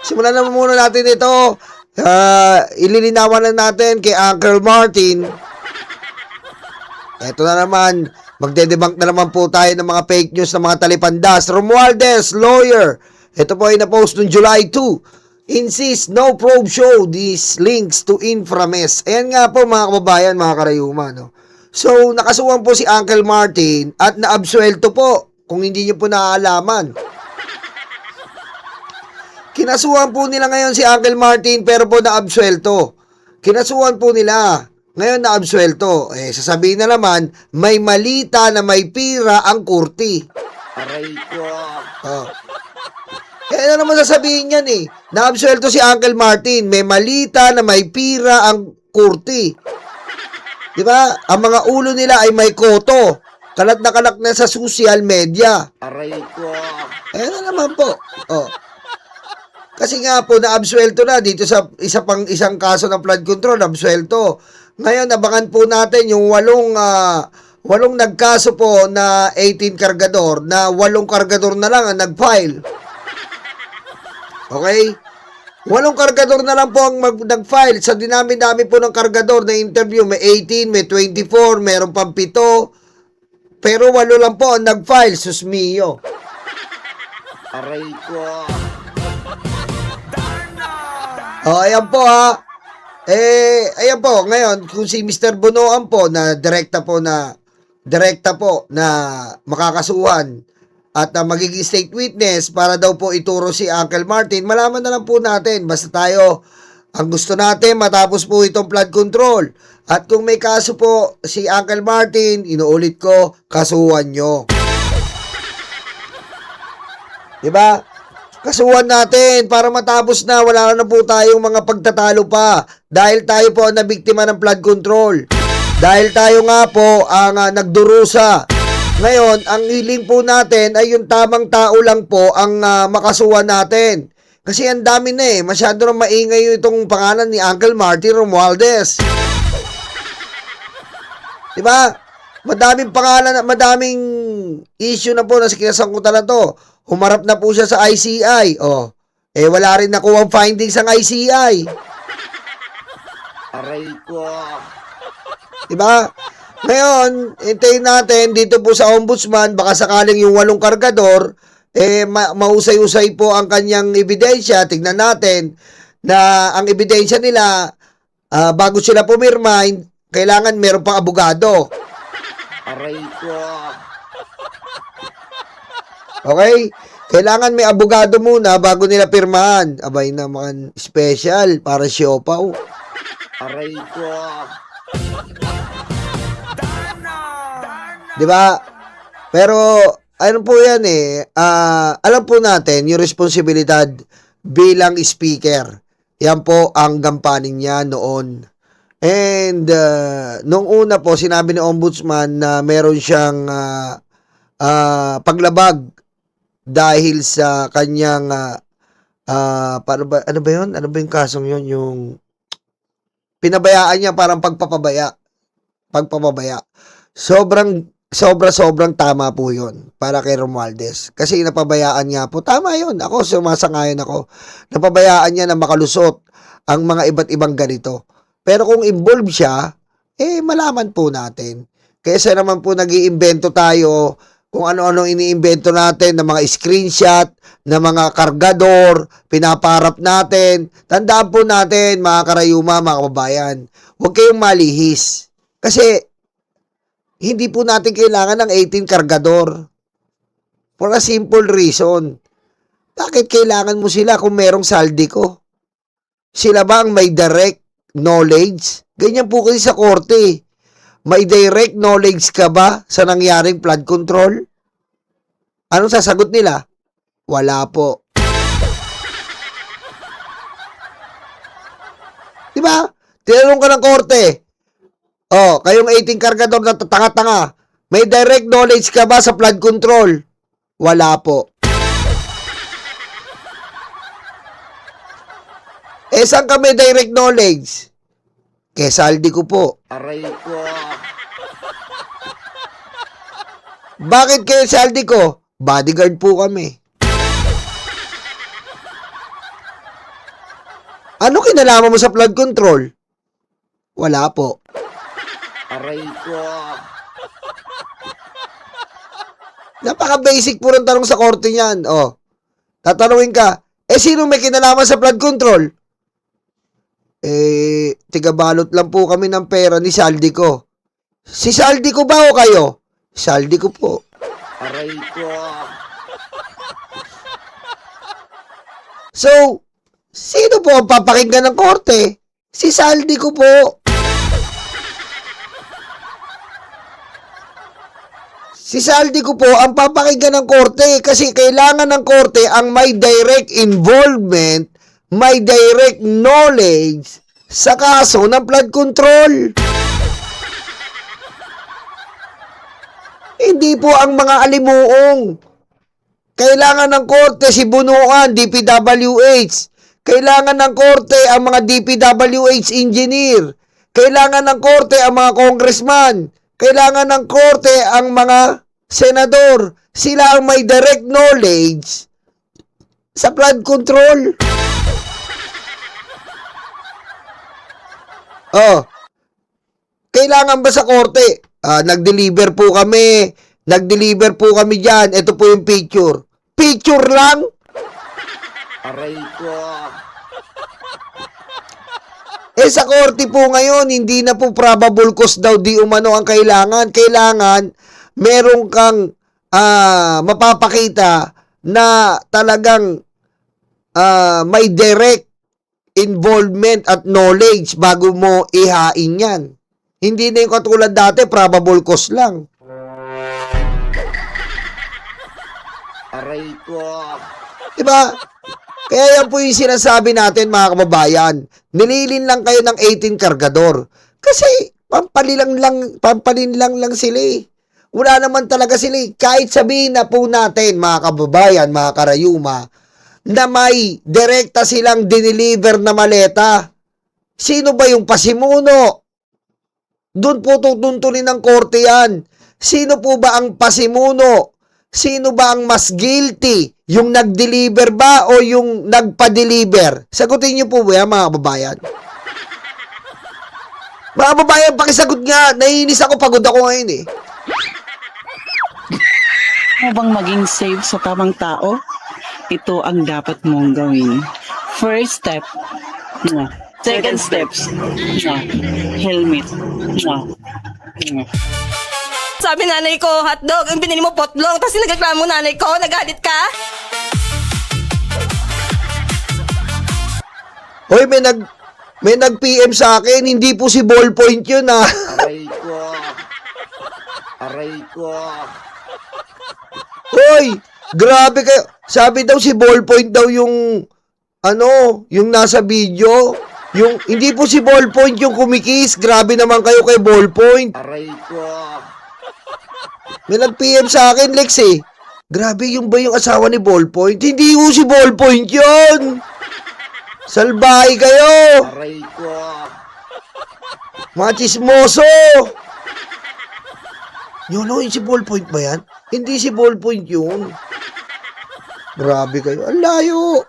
Simulan na muna natin ito. Ililinawan lang natin kay Uncle Martin. Ito na naman, magdedebunk na naman po tayo ng mga fake news ng mga talipandas. Romualdez, lawyer. Ito po ay na-post noong July 2. Insist no probe show these links to infamous. Ayan nga po mga kababayan, mga karayuma. No? So, nakasuhan po si Uncle Martin at naabsuelto po kung hindi niyo po naaalaman. Kinasuhan po nila ngayon si Uncle Martin pero po naabsuelto. Kinasuhan po nila. Ngayon naabsuelto. Sasabihin na naman, may malita na may pira ang kurti. Aray ko. Ano naman sasabihin yan eh. Naabsuelto si Uncle Martin. May malita na may pira ang kurti. Di ba? Ang mga ulo nila ay may koto. Kalat na sa social media. Aray ko. Ano naman po. Kasi nga po, naabsuelto na dito sa isang kaso ng flood control, naabsuelto. Ngayon, abangan po natin yung walong nagkaso po na 18 kargador, na 8 kargador na lang ang nag-file. Okay? 8 kargador na lang po ang nag-file. Sa dinami-dami po ng kargador na interview, may 18, may 24, meron pang 7. Pero 8 lang po ang nag-file, susmiyo. Aray ko. Ayan po ha. Ayan po, ngayon, kung si Mr. Bonoan po na direkta po na makakasuhan at magiging state witness para daw po ituro si Uncle Martin, malaman na lang po natin. Basta tayo, ang gusto natin matapos po itong flood control. At kung may kaso po si Uncle Martin, inuulit ko, kasuhan nyo. Diba? Kasuhan natin para matapos na, wala na po tayong mga pagtatalo pa. Dahil tayo po ang nabiktima ng flood control. Dahil tayo nga po ang nagdurusa. Ngayon, ang hiling po natin ay yung tamang tao lang po ang makasuhan natin. Kasi ang dami na masyado na maingay yung itong pangalan ni Uncle Martin Romualdez. Diba? Madaming pangalan, madaming issue na po na kinasangkutan na to. Humarap na po siya sa ICI. Wala rin nakuha ang findings ang ICI. Aray ko. Diba? Ngayon, hintayin natin dito po sa ombudsman, baka sakaling yung 8 kargador, mausay-usay po ang kanyang ebidensya. Tignan natin na ang ebidensya nila, bago sila pumirma, kailangan meron pang abogado. Aray ko. Okay? Kailangan may abogado muna bago nila pirmahan. Abay naman, special para siopaw. Aray ko. Diba? Pero, ano po yan alam po natin yung responsibilidad bilang speaker. Yan po ang gampanin niya noon. And, nung una po, sinabi ni Ombudsman na meron siyang paglabag dahil sa kanyang ano ba yun? Ano ba yung kasong yun? Yung pinabayaan niya, parang pagpapabaya. Sobrang tama po yun para kay Romualdez. Kasi napabayaan niya po. Tama yun. Ako, sumasangayon ako. Napabayaan niya na makalusot ang mga iba't ibang ganito. Pero kung involved siya, malaman po natin. Kaysa naman po nag-iimbento tayo kung ano-ano iniimbento natin ng mga screenshot, ng mga kargador, pinaparap natin. Tandaan po natin, mga karayuma, mga kababayan, huwag kayong malihis. Kasi, hindi po natin kailangan ng 18 kargador. For a simple reason. Bakit kailangan mo sila kung merong saldi ko? Sila ba ang may direct knowledge? Ganyan po kasi sa korte. May direct knowledge ka ba sa nangyaring flood control? Anong sasagot nila? Wala po. Diba? Tinanong ka ng korte. Kayong 18 kargador na tanga-tanga. May direct knowledge ka ba sa flood control? Wala po. Saan ka may direct knowledge? Kaya saldi ko po. Aray ko. Bakit kayo saldi ko? Bodyguard po kami. Ano kinalaman mo sa flood control? Wala po. Aray ko. Napaka-basic po ng tanong sa korte niyan. Oh, tatanungin ka, sino may kinalaman sa flood control? Tigabalot lang po kami ng pera ni Saldi ko. Si Saldi ko ba o kayo? Saldi ko po. Aray ko. So, sino po ang papakinggan ng korte? Si Saldi ko po. Si Saldi ko po ang papakinggan ng korte kasi kailangan ng korte ang may direct involvement, may direct knowledge sa kaso ng flood control. Hindi po ang mga alimuong. Kailangan ng korte si Bunuan, DPWH. Kailangan ng korte ang mga DPWH engineer. Kailangan ng korte ang mga congressman. Kailangan ng korte ang mga senador. Sila ang may direct knowledge sa flood control. Oh, kailangan ba sa korte? Nag-deliver po kami. Nag-deliver po kami dyan. Ito po yung picture. Picture lang? Aray ko. Sa korte po ngayon, hindi na po probable cause daw di umano ang kailangan. Kailangan, meron kang mapapakita na talagang may direct involvement at knowledge bago mo ihain yan. Hindi na yung katulad dati, probable cause lang. Aray ko. Diba? Kaya yan po yung sinasabi natin mga kababayan. Nililin lang kayo ng 18 kargador. Kasi pampalin lang sila eh. Wala naman talaga sila eh. Kahit sabihin na po natin mga kababayan, mga karayuma, na may direkta silang dineliver na maleta. Sino ba yung pasimuno? Doon po tutuntunin ng korte yan. Sino po ba ang pasimuno? Sino ba ang mas guilty? Yung nag-deliver ba o yung nagpa-deliver? Sagutin niyo po ba yan, mga kababayan? Mga kababayan, pakisagot nga. Naiinis ako, pagod ako ngayon eh. Mo bang maging safe sa tamang tao? Ito ang dapat mong gawin. First step, second steps, helmet. Sabi nanay ko, hotdog, ang binili mo potlong, tapos nagreklamo nanay ko, nagalit ka? Hoy, may nag-PM sa akin, hindi po si ballpoint yun ah. Aray ko. Aray ko. Hoy, grabe kayo. Sabi daw si ballpoint daw yung yung nasa video. Yung hindi po si ballpoint yung kumikis. Grabe naman kayo kay ballpoint. Aray ko. May nag-PM sa akin, Lex eh. Grabe, yung ba yung asawa ni ballpoint? Hindi po si ballpoint yun. Salbahe kayo. Aray ko. Mga chismoso. Yun o, si ballpoint ba yan? Hindi si ballpoint yun. Grabe kayo. Ang layo.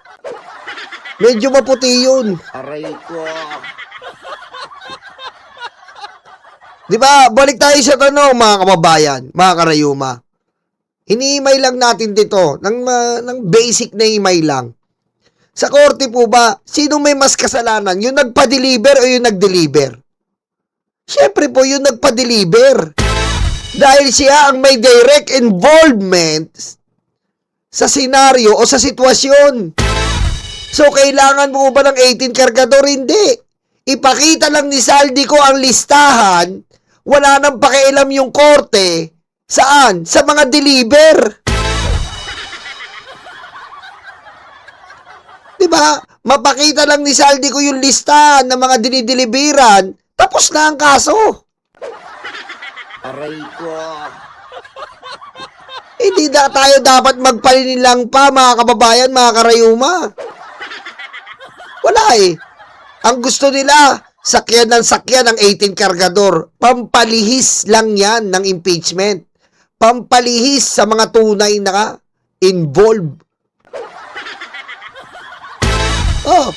Medyo maputi yun. Aray ko. Di ba? Balik tayo sa tanong, mga kababayan, mga karayuma. Ini-email lang natin dito ng basic na email lang. Sa korte po ba, sino may mas kasalanan? Yung nagpa-deliver o yung nag-deliver? Siyempre po, yung nagpa-deliver. Dahil siya ang may direct involvement sa senaryo o sa sitwasyon. So, kailangan mo ba ng 18 kargador? Hindi. Ipakita lang ni Saldi ko ang listahan. Wala nang pakialam yung korte. Saan? Sa mga deliver. Diba? Mapakita lang ni Saldi ko yung listahan ng mga dinideliveran. Tapos na ang kaso. Aray ko. Hindi na tayo dapat magpalinilang pa, mga kababayan, mga karayuma. Wala eh. Ang gusto nila, sakyan ng 18 kargador. Pampalihis lang yan ng impeachment. Pampalihis sa mga tunay na involved. Oh,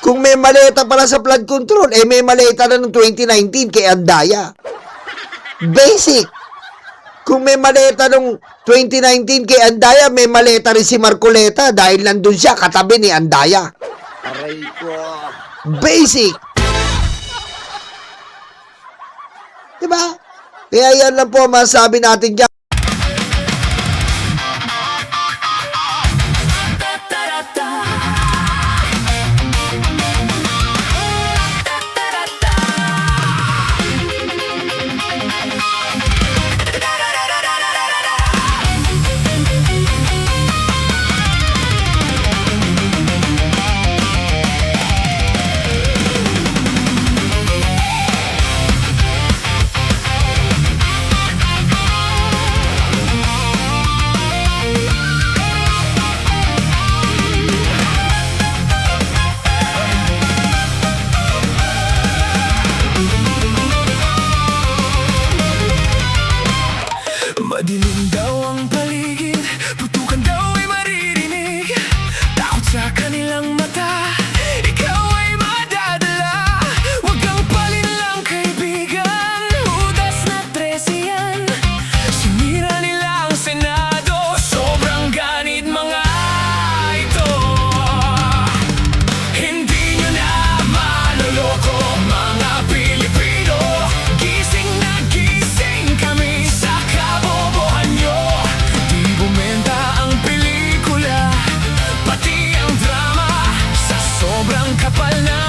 Kung may maleta pala sa flood control, eh may maleta na noong 2019 kay Andaya. Basic. Kung may maleta noong 2019 kay Andaya, may maleta rin si Marcoleta dahil nandun siya katabi ni Andaya. Aray ko. Basic. Diba? Kaya yan lang po ang masabi natin dyan. Madilim daw ang paligid, putukan daw ay maririnig. Takot sa kanilang mata, ikaw ay madadala. Huwag kang palinlang kaibigan, hudas na 13 yan. Sinira nila ang Senado, sobrang ganit mga ito. Hindi nyo na maloloko mga Pilipino. Gising na gising kami sa kabobohan nyo. Di bumenta ang pelikula, pati ang drama sa sobrang kapal na